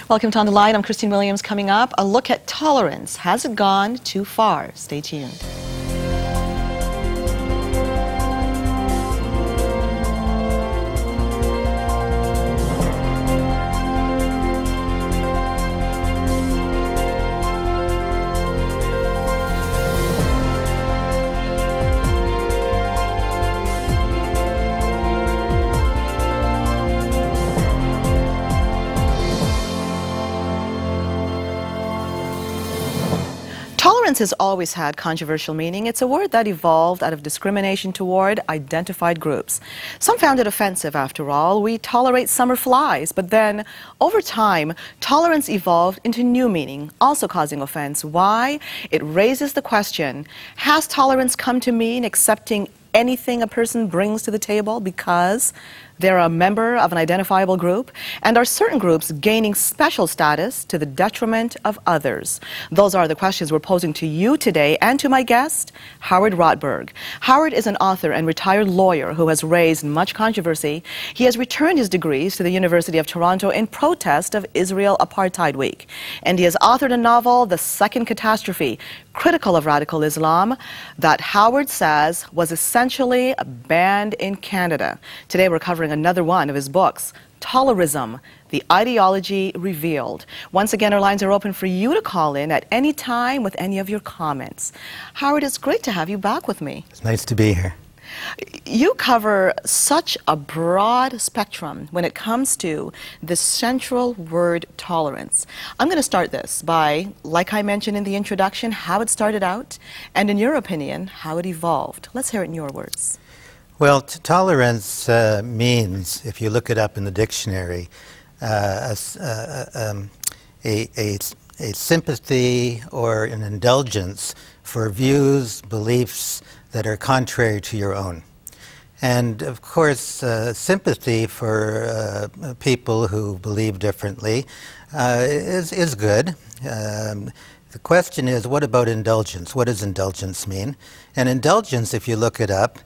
Welcome to On the Line. I'm Christine Williams. Coming up, a look at tolerance. Has it gone too far? Stay tuned. Tolerance has always had controversial meaning. It's a word that evolved out of discrimination toward identified groups. Some found it offensive, after all. We tolerate summer flies, but then, over time, tolerance evolved into new meaning, also causing offense. Why? It raises the question, has tolerance come to mean accepting anything a person brings to the table because they're a member of an identifiable group? And are certain groups gaining special status to the detriment of others? Those are the questions we're posing to you today and to my guest, Howard Rotberg. Howard is an author and retired lawyer who has raised much controversy. He has returned his degrees to the University of Toronto in protest of Israel Apartheid Week. And he has authored a novel, The Second Catastrophe, critical of radical Islam, that Howard says was essentially banned in Canada. Today we're covering another one of his books, Tolerism, The Ideology Revealed. Once again, our lines are open for you to call in at any time with any of your comments. Howard, it's great to have you back with me. It's nice to be here. You cover such a broad spectrum when it comes to the central word tolerance. I'm going to start this by, like I mentioned in the introduction, how it started out, and in your opinion, how it evolved. Let's hear it in your words. Well, tolerance means, if you look it up in the dictionary, a sympathy or an indulgence for views, beliefs that are contrary to your own. And of course, sympathy for people who believe differently is good. The question is, what about indulgence? What does indulgence mean? And indulgence, if you look it up,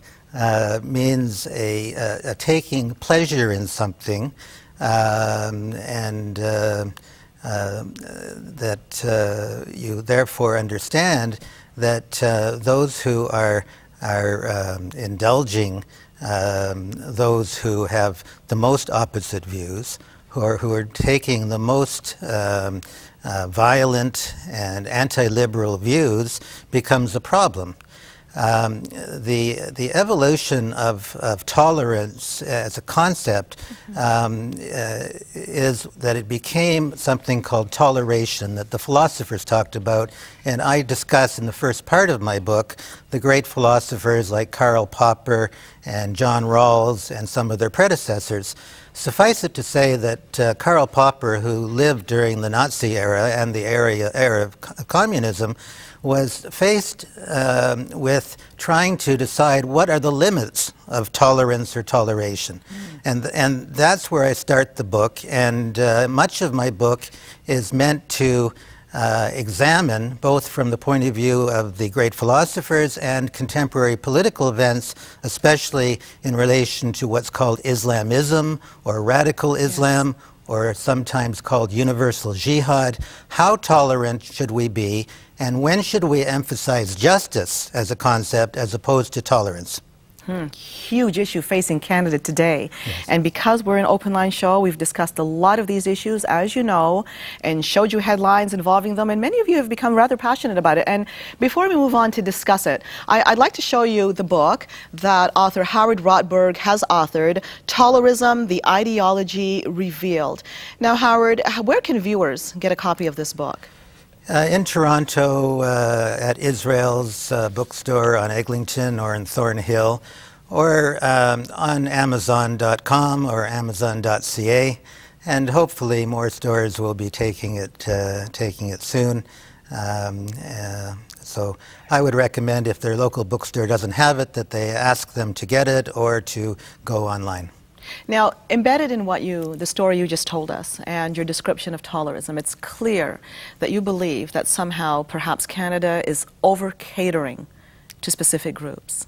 means a taking pleasure in something, and that you therefore understand that those who are indulging those who have the most opposite views, who are taking the most violent and anti-liberal views, becomes a problem. The evolution of tolerance as a concept is that it became something called toleration that the philosophers talked about, and I discuss in the first part of my book the great philosophers like Karl Popper and John Rawls and some of their predecessors. Suffice it to say that Karl Popper, who lived during the Nazi era and the era of communism, was faced with trying to decide what are the limits of tolerance or toleration. And that's where I start the book, and much of my book is meant to examine, both from the point of view of the great philosophers and contemporary political events, especially in relation to what's called Islamism or radical Islam, or sometimes called universal jihad. How tolerant should we be, and when should we emphasize justice as a concept as opposed to tolerance? Huge issue facing Canada today. Yes. And because we're an open line show, we've discussed a lot of these issues, as you know, and showed you headlines involving them, and many of you have become rather passionate about it. And before we move on to discuss it, I'd like to show you the book that author Howard Rotberg has authored, Tolerism, The Ideology Revealed. Now, Howard, where can viewers get a copy of this book? In Toronto, at Israel's bookstore on Eglinton or in Thornhill, or on Amazon.com or Amazon.ca, and hopefully more stores will be taking it soon. So I would recommend, if their local bookstore doesn't have it, that they ask them to get it or to go online. Now, embedded in the story you just told us and your description of tolerism, it's clear that you believe that somehow perhaps Canada is over-catering to specific groups.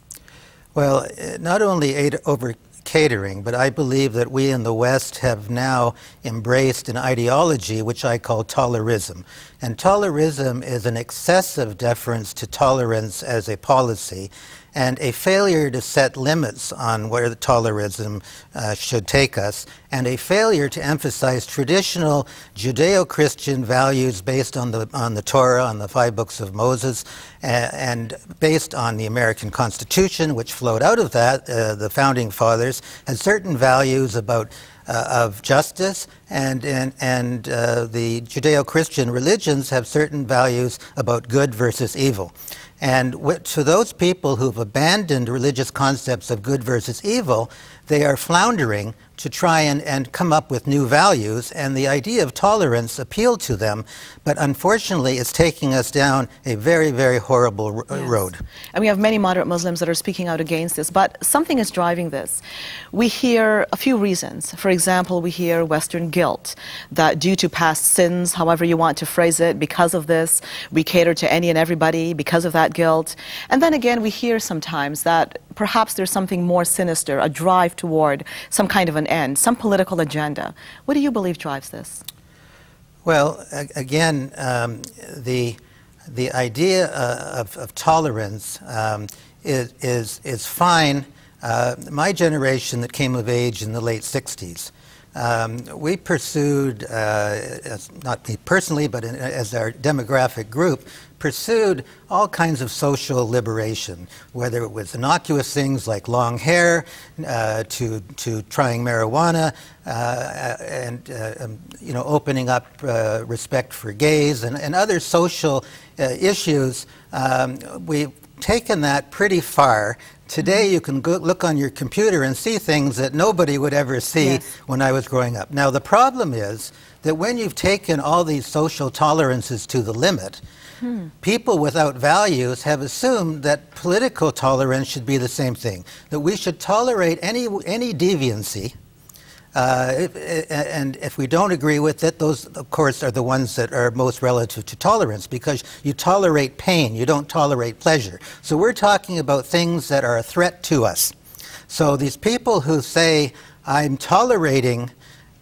Well, not only over catering, but I believe that we in the West have now embraced an ideology which I call tolerism. And tolerism is an excessive deference to tolerance as a policy and a failure to set limits on where the tolerism should take us, and a failure to emphasize traditional Judeo-Christian values based on the Torah, on the 5 books of Moses, and based on the American Constitution, which flowed out of that. The Founding Fathers had certain values about of justice, and the Judeo-Christian religions have certain values about good versus evil. And to those people who've abandoned religious concepts of good versus evil, they are floundering to try and come up with new values, and the idea of tolerance appealed to them, but unfortunately it's taking us down a very, very horrible road. And we have many moderate Muslims that are speaking out against this, but something is driving this. We hear a few reasons. For example, we hear Western guilt, that due to past sins, however you want to phrase it, because of this, we cater to any and everybody because of that guilt. And then again, we hear sometimes that perhaps there's something more sinister, a drive toward some kind of an end, some political agenda. What do you believe drives this? Well, again, the idea of tolerance is fine. My generation that came of age in the late 60s, we pursued, not me personally, but as our demographic group, pursued all kinds of social liberation, whether it was innocuous things like long hair, to trying marijuana, and you know, opening up respect for gays and other social issues. We've taken that pretty far. Today you can look on your computer and see things that nobody would ever see when I was growing up. Now the problem is that when you've taken all these social tolerances to the limit, people without values have assumed that political tolerance should be the same thing, that we should tolerate any deviancy, and if we don't agree with it, those, of course, are the ones that are most relative to tolerance, because you tolerate pain, you don't tolerate pleasure. So we're talking about things that are a threat to us. So these people who say, I'm tolerating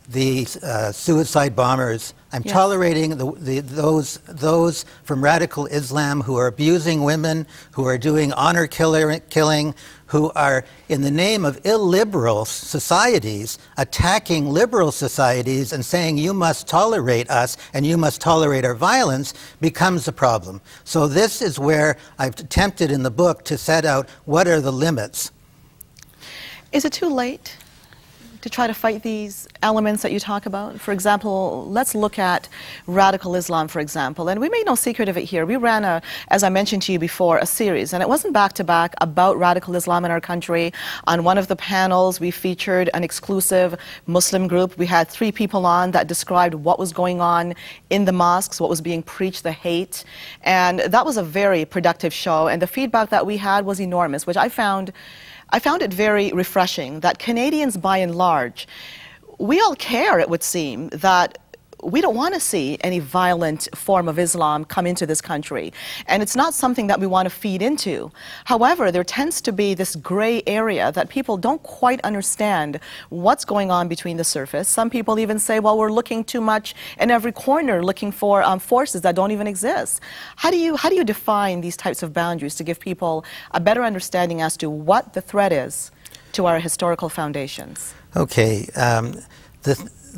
the suicide bombers, I'm tolerating those from radical Islam who are abusing women, who are doing honor killing, who are, in the name of illiberal societies, attacking liberal societies and saying you must tolerate us and you must tolerate our violence, becomes a problem. So this is where I've attempted in the book to set out what are the limits. Is it too late to try to fight these elements that you talk about? For example, let's look at radical Islam, for example. And we made no secret of it here. We ran, as I mentioned to you before, a series, and it wasn't back-to-back about radical Islam in our country. On one of the panels, we featured an exclusive Muslim group. We had 3 people on that described what was going on in the mosques, what was being preached, the hate. And that was a very productive show, and the feedback that we had was enormous, which I found it very refreshing that Canadians, by and large, we all care, it would seem, that we don't want to see any violent form of Islam come into this country. And it's not something that we want to feed into. However, there tends to be this gray area that people don't quite understand what's going on between the surface. Some people even say, well, we're looking too much in every corner, looking for forces that don't even exist. How do you define these types of boundaries to give people a better understanding as to what the threat is to our historical foundations? Okay.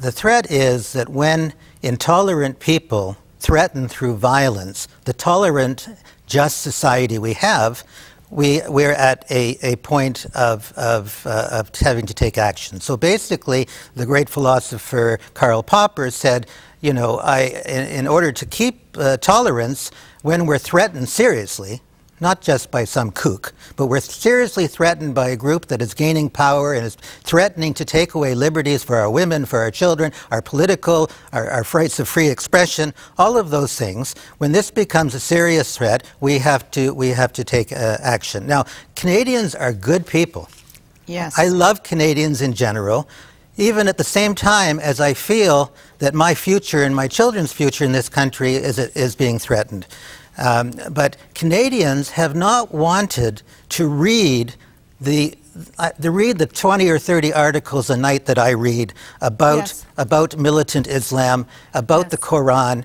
The threat is that when intolerant people threaten through violence the tolerant, just society we have, we're at a point of having to take action. So basically, the great philosopher Karl Popper said, you know, in order to keep tolerance, when we're threatened seriously, not just by some kook, but we're seriously threatened by a group that is gaining power and is threatening to take away liberties for our women, for our children, our political, our rights of free expression, all of those things. When this becomes a serious threat, we have to take action. Now, Canadians are good people. Yes. I love Canadians in general, even at the same time as I feel that my future and my children's future in this country is being threatened. But Canadians have not wanted to read the to read the 20 or 30 articles a night that I read about militant Islam, about the Quran,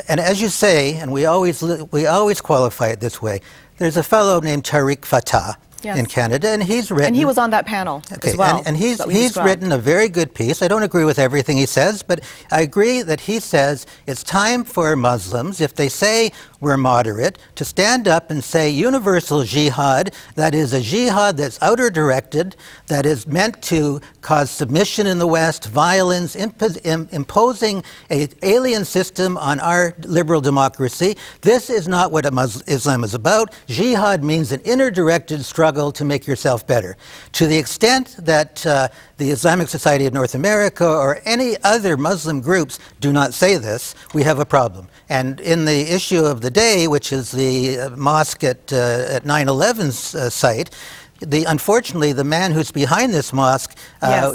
and as you say, and we always qualify it this way, there's a fellow named Tariq Fatah in Canada, and he's written... And he was on that panel as well. And he's written a very good piece. I don't agree with everything he says, but I agree that he says it's time for Muslims, if they say we're moderate, to stand up and say universal jihad, that is a jihad that's outer directed, that is meant to cause submission in the West, violence, imposing an alien system on our liberal democracy. This is not what Islam is about. Jihad means an inner directed struggle to make yourself better. To the extent that the Islamic Society of North America or any other Muslim groups do not say this, we have a problem. And in the issue of the day, which is the mosque at 9/11's site, unfortunately, the man who's behind this mosque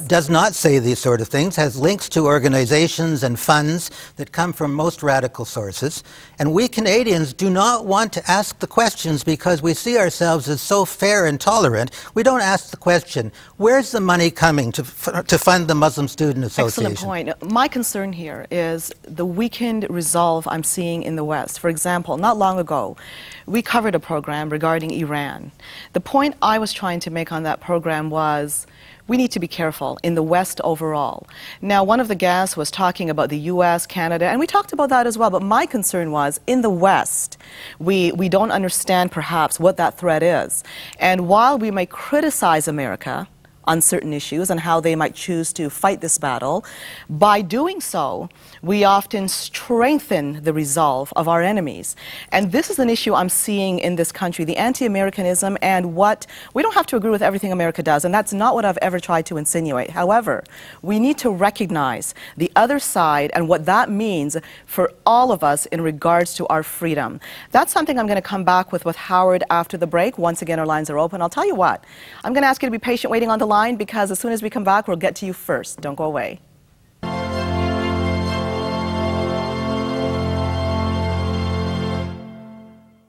does not say these sort of things, has links to organizations and funds that come from most radical sources. And we Canadians do not want to ask the questions because we see ourselves as so fair and tolerant. We don't ask the question, where's the money coming to fund the Muslim Student Association? Excellent point. My concern here is the weakened resolve I'm seeing in the West. For example, not long ago, we covered a program regarding Iran. The point I was trying to make on that program was we need to be careful in the West overall. Now, one of the guests was talking about the US, Canada, and we talked about that as well, but my concern was in the West, we don't understand perhaps what that threat is. And while we may criticize America on certain issues and how they might choose to fight this battle, by doing so, we often strengthen the resolve of our enemies. And this is an issue I'm seeing in this country, the anti-Americanism and what, we don't have to agree with everything America does, and that's not what I've ever tried to insinuate. However, we need to recognize the other side and what that means for all of us in regards to our freedom. That's something I'm going to come back with Howard after the break. Once again, our lines are open. I'll tell you what, I'm going to ask you to be patient waiting on the line because as soon as we come back, we'll get to you first. Don't go away.